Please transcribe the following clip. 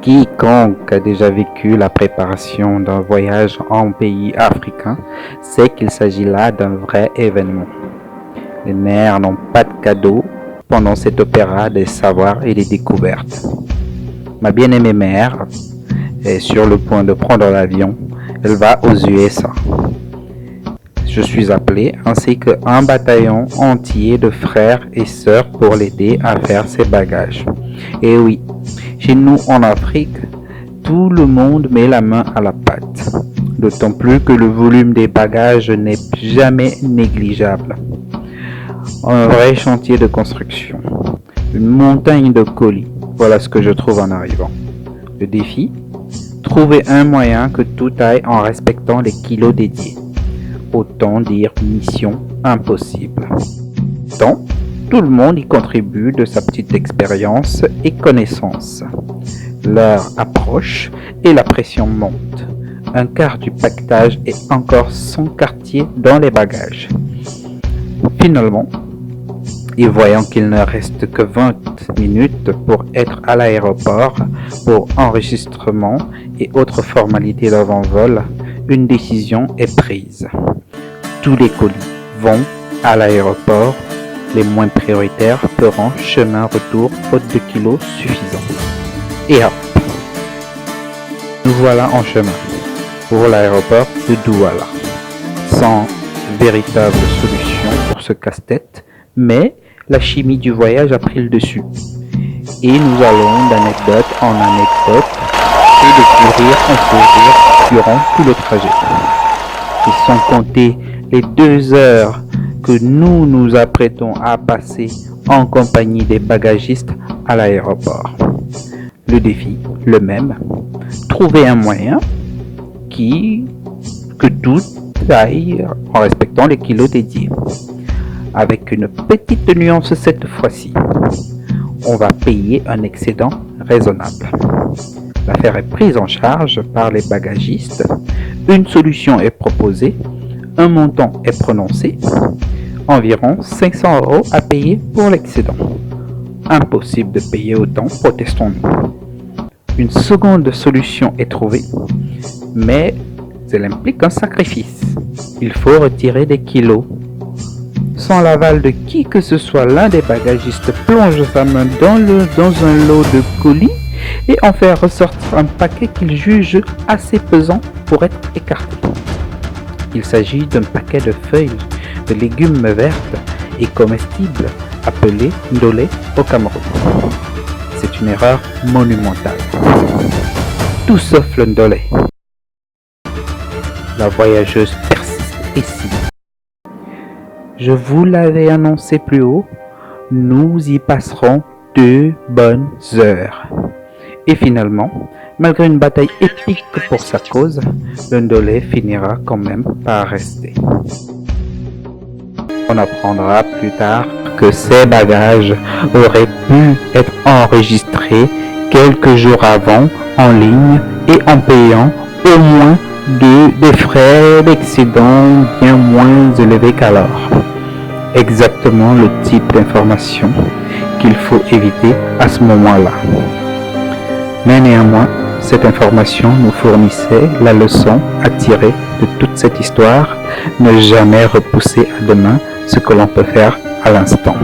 Quiconque a déjà vécu la préparation d'un voyage en pays africain sait qu'il s'agit là d'un vrai événement. Les mères n'ont pas de cadeau pendant cet opéra des savoirs et des découvertes. Ma bien-aimée mère est sur le point de prendre l'avion. Elle va aux USA. Je suis appelé ainsi qu'un bataillon entier de frères et sœurs pour l'aider à faire ses bagages. Et oui, chez nous en Afrique, tout le monde met la main à la pâte. D'autant plus que le volume des bagages n'est jamais négligeable. Un vrai chantier de construction. Une montagne de colis. Voilà ce que je trouve en arrivant. Le défi? Trouver un moyen que tout aille en respectant les kilos dédiés. Autant dire mission impossible. Tant, tout le monde y contribue de sa petite expérience et connaissance. L'heure approche et la pression monte. Un quart du paquetage est encore sans quartier dans les bagages. Finalement, et voyant qu'il ne reste que 20 minutes pour être à l'aéroport pour enregistrement et autres formalités d'avant-vol, une décision est prise. Tous les colis vont à l'aéroport. Les moins prioritaires feront chemin-retour faute de kilos suffisants. Et hop, nous voilà en chemin pour l'aéroport de Douala, sans véritable solution pour ce casse-tête, mais la chimie du voyage a pris le dessus. Et nous allons d'anecdote en anecdote et de fou rire en fou rire durant tout le trajet. Et sans compter les 2 heures que nous nous apprêtons à passer en compagnie des bagagistes à l'aéroport. Le défi, le même, trouver un moyen que tout aille en respectant les kilos dédiés. Avec une petite nuance cette fois-ci. On va payer un excédent raisonnable. L'affaire est prise en charge par les bagagistes. Une solution est proposée. Un montant est prononcé. Environ 500 € à payer pour l'excédent. Impossible de payer autant, protestons-nous. Une seconde solution est trouvée, mais elle implique un sacrifice. Il faut retirer des kilos. Sans l'aval de qui que ce soit, l'un des bagagistes plonge sa main dans un lot de colis et en fait ressortir un paquet qu'il juge assez pesant pour être écarté. Il s'agit d'un paquet de feuilles de légumes vertes et comestibles appelées ndolé au Cameroun. C'est une erreur monumentale. Tout sauf le ndolé. La voyageuse persiste ici. Je vous l'avais annoncé plus haut, nous y passerons 2 bonnes heures. Et finalement, malgré une bataille épique pour sa cause, le ndolé finira quand même par rester. On apprendra plus tard que ces bagages auraient pu être enregistrés quelques jours avant en ligne et en payant au moins des frais d'excédent bien moins élevés qu'alors. Exactement le type d'information qu'il faut éviter à ce moment-là. Mais néanmoins, cette information nous fournissait la leçon à tirer de toute cette histoire, ne jamais repousser à demain ce que l'on peut faire à l'instant.